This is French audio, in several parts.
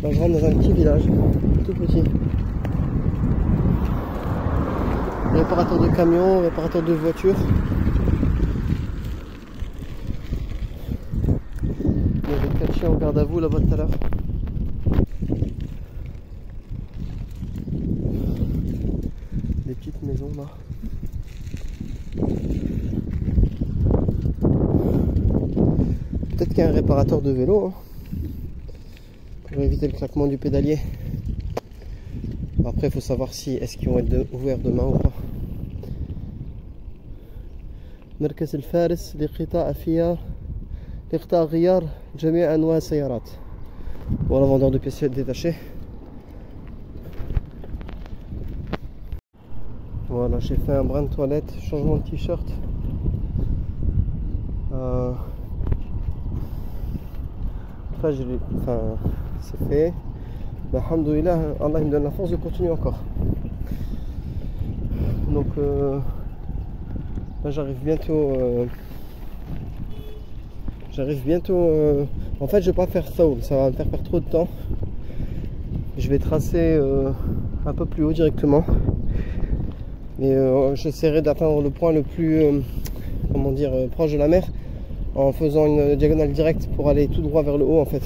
Là, je rentre dans un petit village, tout petit. Réparateur de camions, réparateur de voitures. Il y avait 4 chiens en garde à vous là-bas tout à l'heure. Des petites maisons là. Peut-être qu'il y a un réparateur de vélo, hein, pour éviter le claquement du pédalier. Après il faut savoir si est-ce qu'ils vont être ouverts demain ou pas. مركز الفارس لقطاع غيار جميع أنواع السيارات. Voilà, vendeur de pièces détachées. Voilà, j'ai fait un brin de toilette, changement de t-shirt. C'est fait. Mais alhamdoulilah, Allah me donne la force de continuer encore. Donc là j'arrive bientôt. En fait je vais pas faire Thaoul, ça va me faire perdre trop de temps. Je vais tracer un peu plus haut directement. Et j'essaierai d'atteindre le point le plus comment dire, proche de la mer, en faisant une diagonale directe pour aller tout droit vers le haut en fait.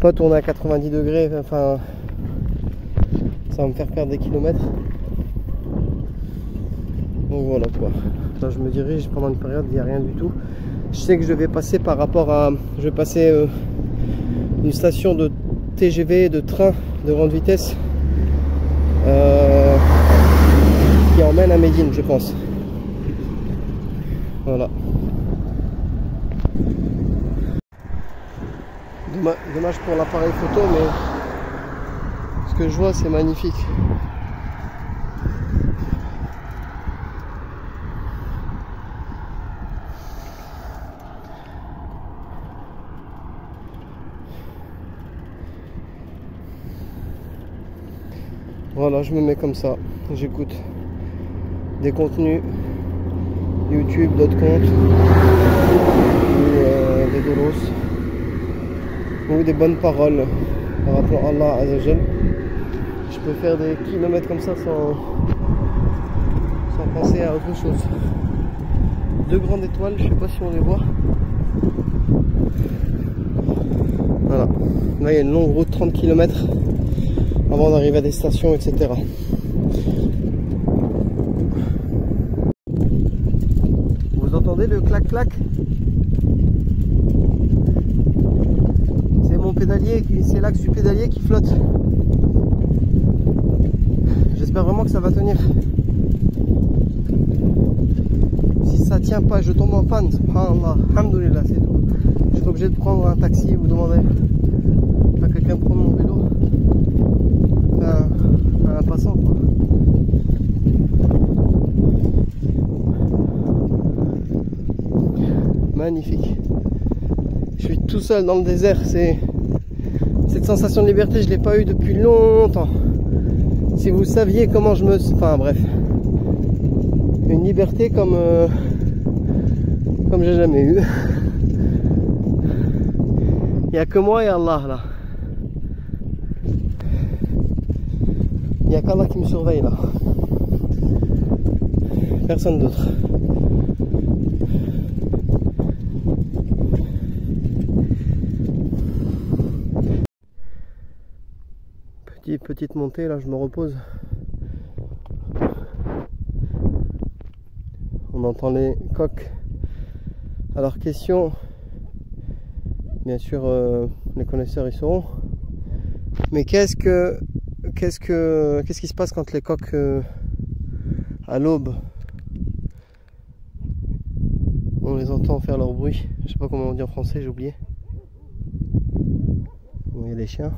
Pas tourner à 90 degrés, enfin ça va me faire perdre des kilomètres. Donc voilà quoi. Là je me dirige pendant une période, il n'y a rien du tout. Je sais que je vais passer par rapport à... Je vais passer une station de TGV, de train de grande vitesse qui emmène à Médine, je pense. Voilà. Dommage pour l'appareil photo, mais ce que je vois c'est magnifique. Voilà, je me mets comme ça, j'écoute des contenus YouTube, d'autres comptes, ou des dolos, ou des bonnes paroles en rappelant Allah Azzawajal. Je peux faire des kilomètres comme ça sans penser à autre chose. Deux grandes étoiles, je sais pas si on les voit. Voilà, là il y a une longue route, 30 km avant d'arriver à des stations, etc. Vous entendez le clac-clac? C'est mon pédalier, c'est l'axe du pédalier qui flotte. J'espère vraiment que ça va tenir. Si ça tient pas, je tombe en panne, subhanallah, alhamdoulilah, c'est tout. Je suis obligé de prendre un taxi ou demander à quelqu'un de prendre mon vélo. Un passant quoi. Magnifique. Je suis tout seul dans le désert. Cette sensation de liberté, je l'ai pas eu depuis longtemps. Si vous saviez comment je me... Enfin bref. Une liberté comme j'ai jamais eu. Il n'y a que moi et Allah là. Il n'y a qu'Allah qui me surveille là. Personne d'autre. Petite montée là, je me repose. On entend les coqs. Alors question, bien sûr les connaisseurs y seront. Mais qu'est-ce qui se passe quand les coqs à l'aube, on les entend faire leur bruit? Je sais pas comment on dit en français, j'ai oublié. Bon, il y a des chiens.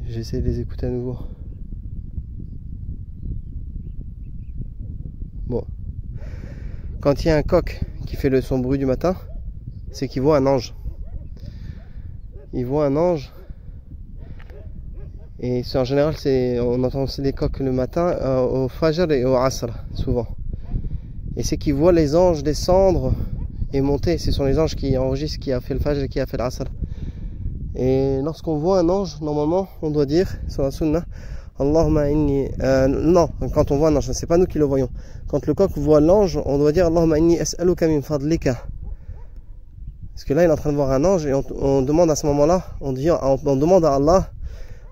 J'essaie de les écouter à nouveau. Bon. Quand il y a un coq qui fait son bruit du matin, c'est qu'il voit un ange. Il voit un ange. Et en général, on entend aussi des coqs le matin, au Fajr et au Asr, souvent. Et c'est qu'il voit les anges descendre et monter. Ce sont les anges qui enregistrent qui a fait le Fajr et qui a fait l'Asr. Et lorsqu'on voit un ange, normalement, on doit dire sur la sunna, Allahumma inni. Non, quand on voit un ange, c'est pas nous qui le voyons. Quand le coq voit l'ange, on doit dire Allahumma inni as'aluka min fadlika. Parce que là, il est en train de voir un ange et on demande à ce moment-là, on demande à Allah,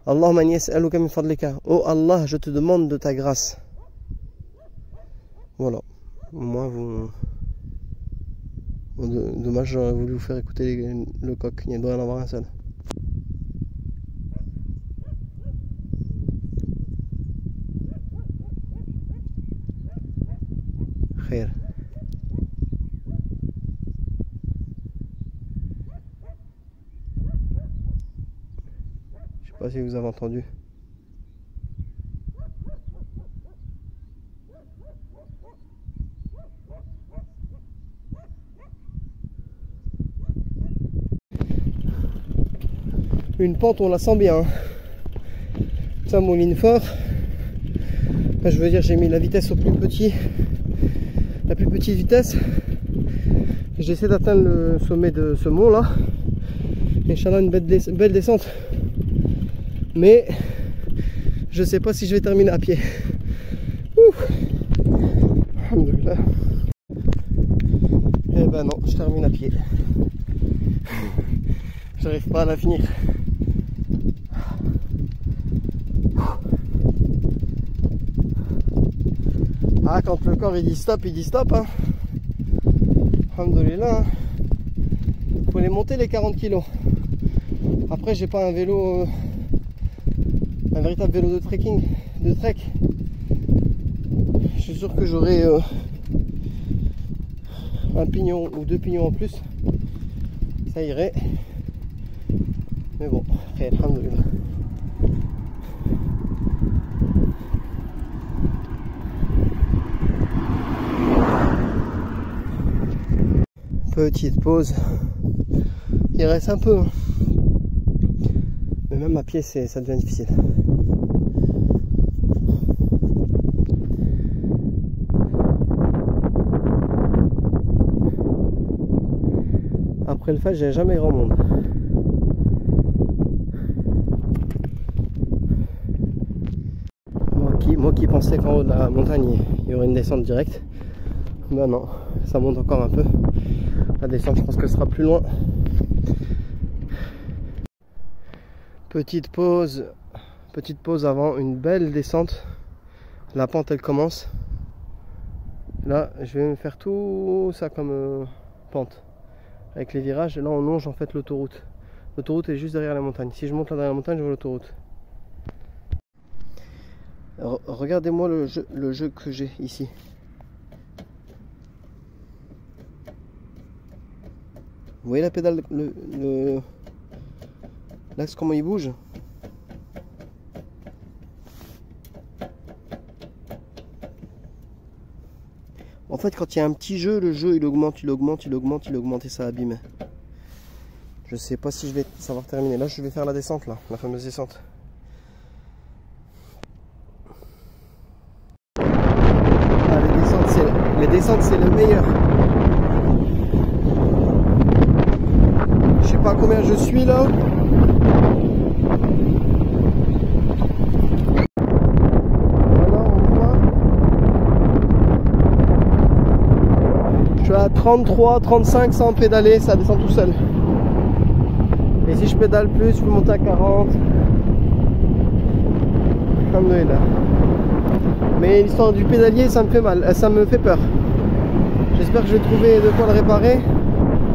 Allahumma inni as'aluka min fadlika. Oh Allah, je te demande de ta grâce. Voilà. Au moins, vous. Dommage, j'aurais voulu vous faire écouter le coq. Il doit y en avoir un seul. Khair. Je sais pas si vous avez entendu. Une pente, on la sent bien. Ça mouline fort. Enfin, je veux dire, j'ai mis la vitesse au plus petit, la plus petite vitesse. J'essaie d'atteindre le sommet de ce mont là. Inch'Allah, une belle descente. Mais je sais pas si je vais terminer à pied. Ouf. Alhamdoulilah. Eh ben non, je termine à pied. J'arrive pas à la finir. Ah, quand le corps il dit stop, hein. Alhamdoulilah. Faut les monter les 40 kilos. Après, j'ai pas un vélo, un véritable vélo de trekking, de trek. Je suis sûr que j'aurai un pignon ou 2 pignons en plus. Ça irait. Mais bon, alhamdoulilah. Petite pause. Il reste un peu. Mais même à pied, ça devient difficile. Après le Fajr, j'ai jamais grand monde. Moi qui pensais qu'en haut de la montagne, il y aurait une descente directe. Ben non, ça monte encore un peu. La descente, je pense que ce sera plus loin. Petite pause avant une belle descente. La pente, elle commence. Là, je vais me faire tout ça comme pente. Avec les virages, là on longe en fait l'autoroute. L'autoroute est juste derrière la montagne. Si je monte là derrière la montagne, je vois l'autoroute. Regardez-moi le jeu que j'ai ici. Vous voyez la pédale, l'axe comment il bouge? En fait, quand il y a un petit jeu, le jeu il augmente et ça abîme. Je sais pas si je vais savoir terminer. Là, je vais faire la descente, là, la fameuse descente. Ah, les descentes, c'est le meilleur. Je sais pas combien je suis là. Voilà, on voit. Je suis à 33, 35 sans pédaler, ça descend tout seul. Et si je pédale plus, je peux monter à 40. Alhamdoulilah. Mais l'histoire du pédalier, ça me fait mal, ça me fait peur. J'espère que je vais trouver de quoi le réparer.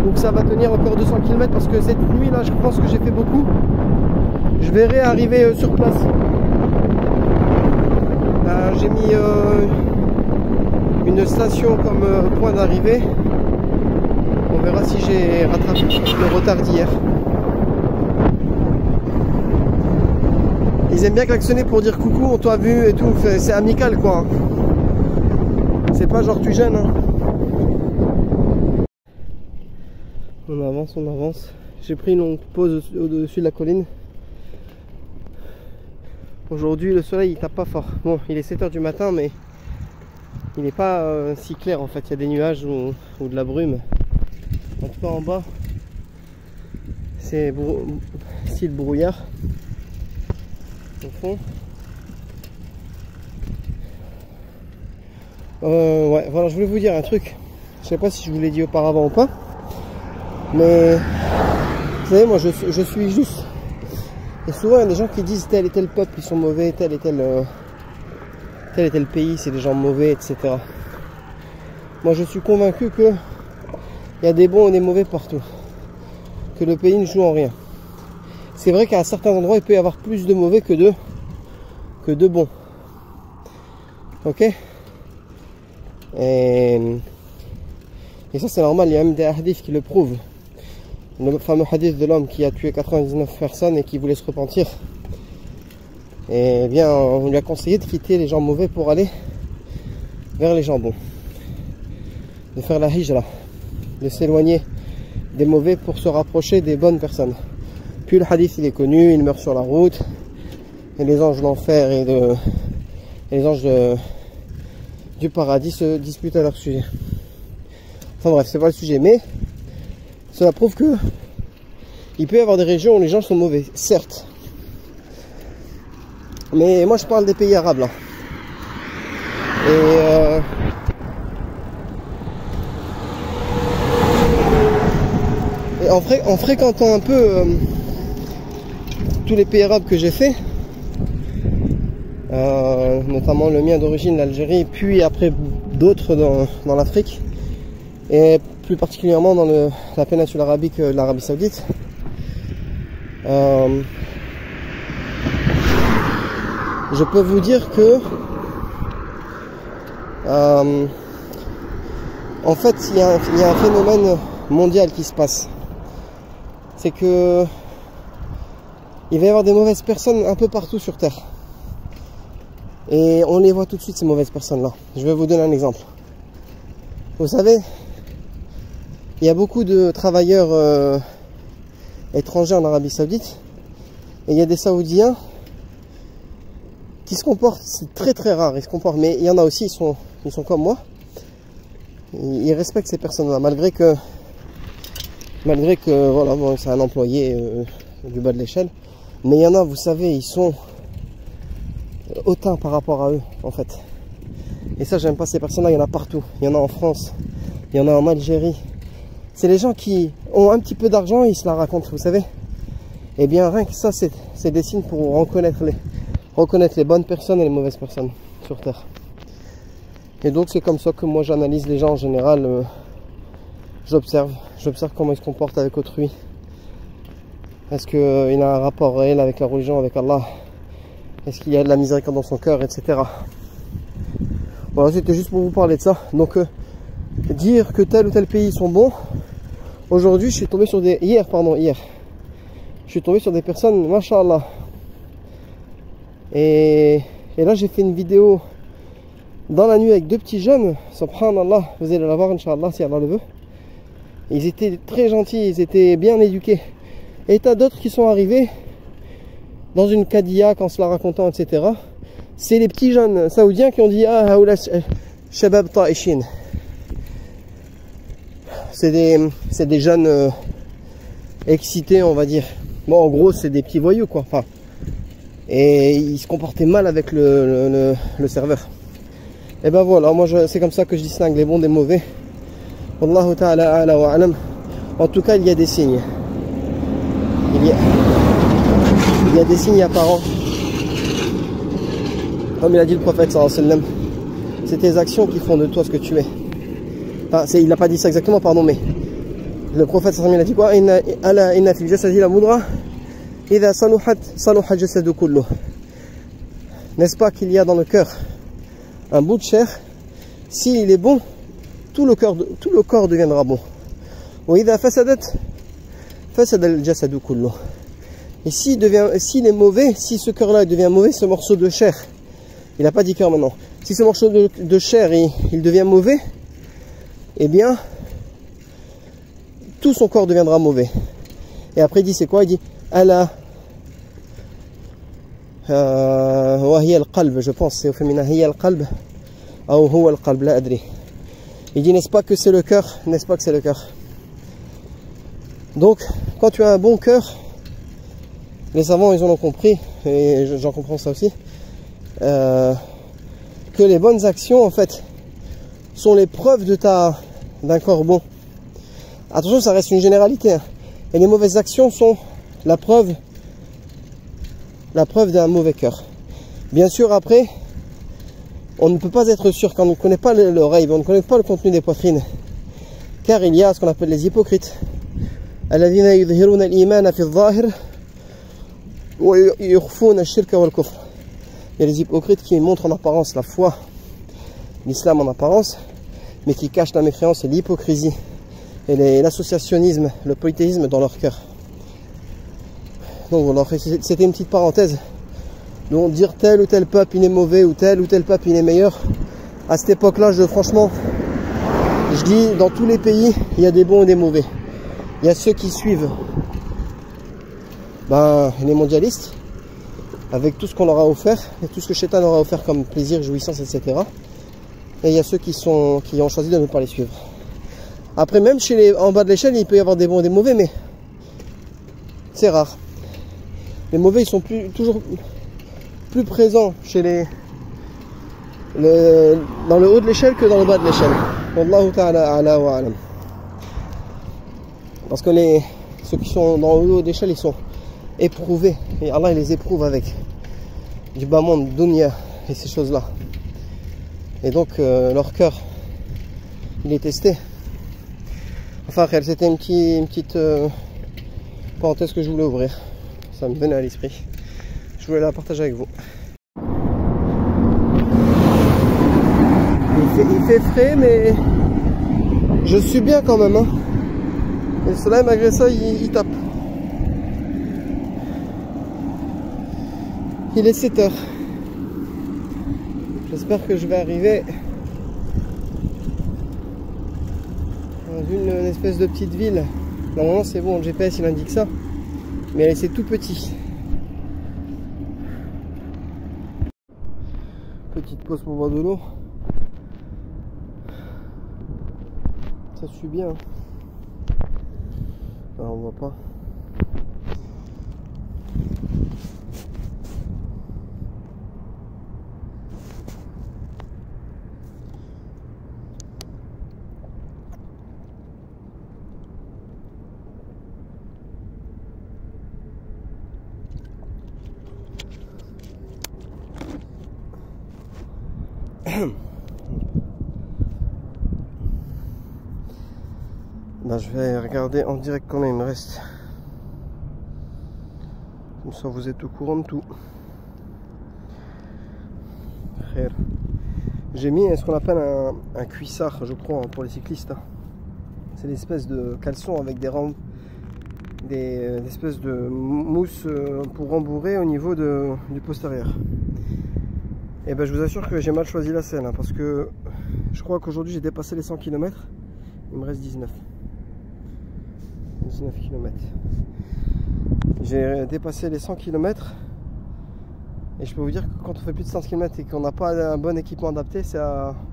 Ou que ça va tenir encore 200 km parce que cette nuit là, je pense que j'ai fait beaucoup. Je verrai arriver sur place. J'ai mis une station comme point d'arrivée. On verra si j'ai rattrapé le retard d'hier. Ils aiment bien klaxonner pour dire coucou, on t'a vu et tout. C'est amical quoi. C'est pas genre tu gênes. Hein. On avance. J'ai pris une longue pause au-dessus de la colline. Aujourd'hui, le soleil il tape pas fort. Bon, il est 7 h du matin, mais il n'est pas si clair en fait, il y a des nuages ou de la brume. En tout cas en bas, c'est style brouillard au fond. Ouais, voilà, je voulais vous dire un truc. Je sais pas si je vous l'ai dit auparavant ou pas, mais vous savez, moi je suis juste. Et souvent il y a des gens qui disent tel et tel peuple ils sont mauvais, tel et tel pays c'est des gens mauvais, etc. Moi je suis convaincu que il y a des bons et des mauvais partout, que le pays ne joue en rien. C'est vrai qu'à certains endroits il peut y avoir plus de mauvais que de bons. Ok. Et ça c'est normal, il y a même des hadiths qui le prouvent. Le fameux hadith de l'homme qui a tué 99 personnes et qui voulait se repentir. Et bien on lui a conseillé de quitter les gens mauvais pour aller vers les gens bons. De faire la hijra, de s'éloigner des mauvais pour se rapprocher des bonnes personnes. Puis le hadith il est connu, il meurt sur la route. Et les anges de l'enfer et les anges du paradis se disputent à leur sujet. Enfin bref, c'est pas le sujet, mais cela prouve que il peut y avoir des régions où les gens sont mauvais, certes. Mais moi je parle des pays arabes là. Et en fréquentant un peu tous les pays arabes que j'ai fait, notamment le mien d'origine, l'Algérie, puis après d'autres dans l'Afrique, et plus particulièrement dans la péninsule arabique de l'Arabie Saoudite. Je peux vous dire que en fait il y a un phénomène mondial qui se passe. C'est que il va y avoir des mauvaises personnes un peu partout sur Terre. Et on les voit tout de suite, ces mauvaises personnes-là. Je vais vous donner un exemple. Vous savez, il y a beaucoup de travailleurs étrangers en Arabie Saoudite. Et il y a des Saoudiens qui se comportent, c'est très très rare, ils se comportent, mais il y en a aussi, ils sont comme moi. Ils respectent ces personnes-là, malgré que voilà, bon, c'est un employé du bas de l'échelle. Mais il y en a, vous savez, ils sont hautains par rapport à eux, en fait. Et ça, j'aime pas ces personnes-là, il y en a partout. Il y en a en France, il y en a en Algérie. C'est les gens qui ont un petit peu d'argent et ils se la racontent, vous savez. Et bien, rien que ça, c'est des signes pour reconnaître les bonnes personnes et les mauvaises personnes sur Terre. Et donc, c'est comme ça que moi, j'analyse les gens en général. J'observe comment ils se comportent avec autrui. Est-ce qu'il a un rapport réel avec la religion, avec Allah? Est-ce qu'il y a de la miséricorde dans son cœur, etc. Voilà, c'était juste pour vous parler de ça. Donc, dire que tel ou tel pays sont bons. Aujourd'hui, je suis tombé sur hier. Je suis tombé sur des personnes, mashallah. Et là, j'ai fait une vidéo dans la nuit avec deux petits jeunes. Subhanallah, vous allez la voir, Inch'Allah, si Allah le veut. Ils étaient très gentils, ils étaient bien éduqués. Et t'as d'autres qui sont arrivés dans une Cadillac en se la racontant, etc. C'est les petits jeunes saoudiens qui ont dit ah haoula shabab ta'ishin. C'est des jeunes excités, on va dire. Bon, en gros, c'est des petits voyous, quoi. Enfin, et ils se comportaient mal avec le serveur. Et ben voilà, moi c'est comme ça que je distingue les bons des mauvais. Wallahu ta'ala a'la wa a'lam. En tout cas, il y a des signes. Il y a des signes apparents. Comme il a dit le prophète sallallahu alayhi wa sallam, c'est tes actions qui font de toi ce que tu es. Enfin, il n'a pas dit ça exactement, pardon, mais le prophète sallallahu alayhi wa sallam il a dit quoi? Ala inna fil jasadi la mudra idha saluhat saluha jasadu kulluh. N'est-ce pas qu'il y a dans le cœur un bout de chair? S'il est bon, tout le corps deviendra bon. Wa idha fasadat fasada al jasadu kulluh. Et s'il est mauvais, si ce cœur-là devient mauvais, ce morceau de chair, il n'a pas dit cœur maintenant, si ce morceau de chair il devient mauvais, eh bien, tout son corps deviendra mauvais. Et après il dit c'est quoi? Il dit ala wa hiya al-qalb, je pense c'est au féminin, hiya al-qalb أو هو القلب لا أدري. Il dit n'est-ce pas que c'est le cœur, n'est-ce pas que c'est le cœur. Donc quand tu as un bon cœur, les savants ils en ont compris, et j'en comprends ça aussi, que les bonnes actions en fait sont les preuves d'un corps bon. Attention, ça reste une généralité, hein. Et les mauvaises actions sont la preuve d'un mauvais cœur. Bien sûr, après, on ne peut pas être sûr quand on ne connaît pas l'oreille, on ne connaît pas le contenu des poitrines, car il y a ce qu'on appelle les hypocrites. Il y a les hypocrites qui montrent en apparence la foi, l'islam en apparence, mais qui cachent la mécréance et l'hypocrisie et l'associationnisme, le polythéisme dans leur cœur. Donc voilà, c'était une petite parenthèse. Donc dire tel ou tel peuple il est mauvais ou tel peuple il est meilleur, à cette époque là franchement je dis dans tous les pays il y a des bons et des mauvais. Il y a ceux qui suivent les mondialistes avec tout ce qu'on leur a offert et tout ce que Shaitan leur a offert comme plaisir, jouissance, etc. Et il y a ceux qui ont choisi de ne pas les suivre. Après, même en bas de l'échelle, il peut y avoir des bons et des mauvais, mais c'est rare. Les mauvais, ils sont toujours plus présents dans le haut de l'échelle que dans le bas de l'échelle. Wallahu ta'ala ala wa alam. Parce que ceux qui sont dans le haut de l'échelle, ils sont éprouvés. Et Allah, il les éprouve avec du bas monde, dunya et ces choses-là. Et donc, leur cœur, il est testé. Enfin, c'était une petite parenthèse que je voulais ouvrir. Ça me venait à l'esprit. Je voulais la partager avec vous. Il fait frais, mais je suis bien quand même. Hein. Et le soleil, malgré ça, il tape. Il est 7 h. J'espère que je vais arriver dans une espèce de petite ville. Normalement c'est bon, le GPS il indique ça, mais c'est tout petit. Petite pause pour boire de l'eau. Ça suit bien. Alors, on voit pas. Je vais regarder en direct combien il me reste. Comme ça vous êtes au courant de tout. J'ai mis ce qu'on appelle un cuissard, je crois, pour les cyclistes. C'est l'espèce de caleçon avec des espèces de mousse pour rembourrer au niveau du postérieur. Et je vous assure que j'ai mal choisi la selle, parce que je crois qu'aujourd'hui j'ai dépassé les 100 km. Il me reste 19 km. J'ai dépassé les 100 km et je peux vous dire que quand on fait plus de 100 km et qu'on n'a pas un bon équipement adapté,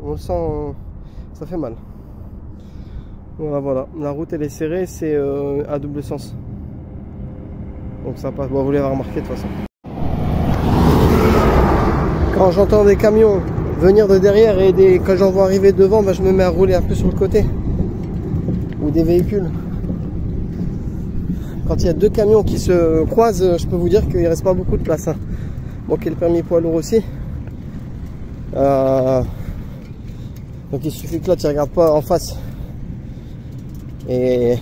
on le sent, ça fait mal. Voilà, la route elle est serrée, c'est à double sens. Donc ça passe, vous l'avez remarqué de toute façon. Quand j'entends des camions venir de derrière et quand j'en vois arriver devant, je me mets à rouler un peu sur le côté. Ou des véhicules. Quand il y a deux camions qui se croisent, je peux vous dire qu'il ne reste pas beaucoup de place. Bon, qu'il y ait le permis poids lourd aussi. Donc il suffit que là tu ne regardes pas en face. Et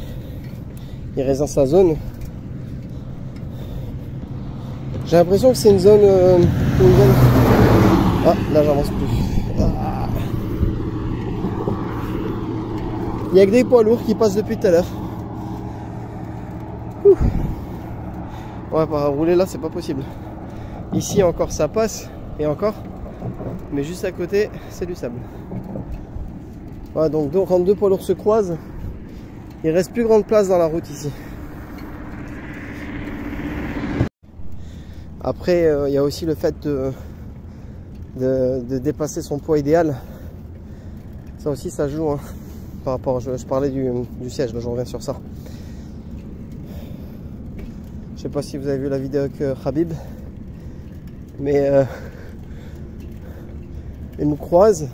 il reste dans sa zone. J'ai l'impression que c'est une zone... Ah, là j'avance plus. Ah. Il n'y a que des poids lourds qui passent depuis tout à l'heure. Ouais, rouler là c'est pas possible. Ici encore ça passe et encore, mais juste à côté c'est du sable. Ouais, donc quand deux poids lourds se croisent, il reste plus grande place dans la route ici. Après il y a aussi le fait de dépasser son poids idéal. Ça aussi ça joue, hein, par rapport, je parlais du siège, là je reviens sur ça. Je sais pas si vous avez vu la vidéo avec Khabib, mais il nous croise,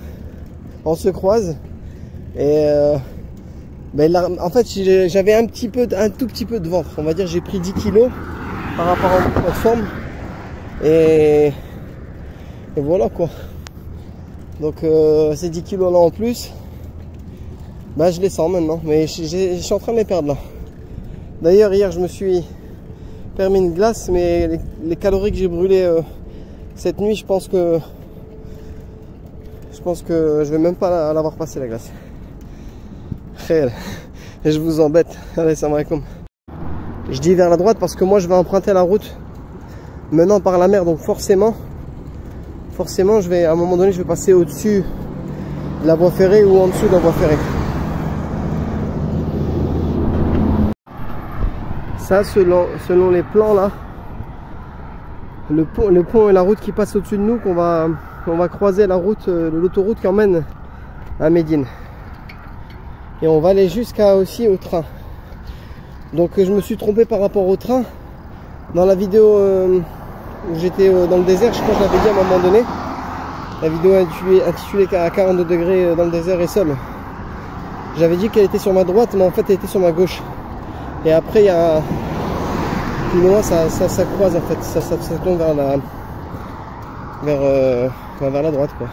on se croise, et ben là, en fait j'avais un tout petit peu de ventre, on va dire j'ai pris 10 kilos par rapport à mon forme, et voilà quoi. Donc ces 10 kilos là en plus, bah, je les sens maintenant, mais je suis en train de les perdre là. D'ailleurs hier je me suis permis une glace, mais les calories que j'ai brûlées cette nuit, je pense que je vais même pas l'avoir passé la glace. Et je vous embête. Allez, salam alaikum. Je dis vers la droite parce que moi je vais emprunter la route menant par la mer, donc forcément je vais, à un moment donné, je vais passer au-dessus de la voie ferrée ou en dessous de la voie ferrée. Ça, selon les plans là, le pont et la route qui passe au-dessus de nous, on va croiser la route, l'autoroute qui emmène à Médine. Et on va aller jusqu'à aussi au train. Donc je me suis trompé par rapport au train. Dans la vidéo où j'étais dans le désert, je crois que je l'avais dit à un moment donné, la vidéo intitulée à 42 degrés dans le désert et seul. J'avais dit qu'elle était sur ma droite, mais en fait elle était sur ma gauche. Et après il y a plus loin ça croise en fait, ça tombe vers la droite quoi.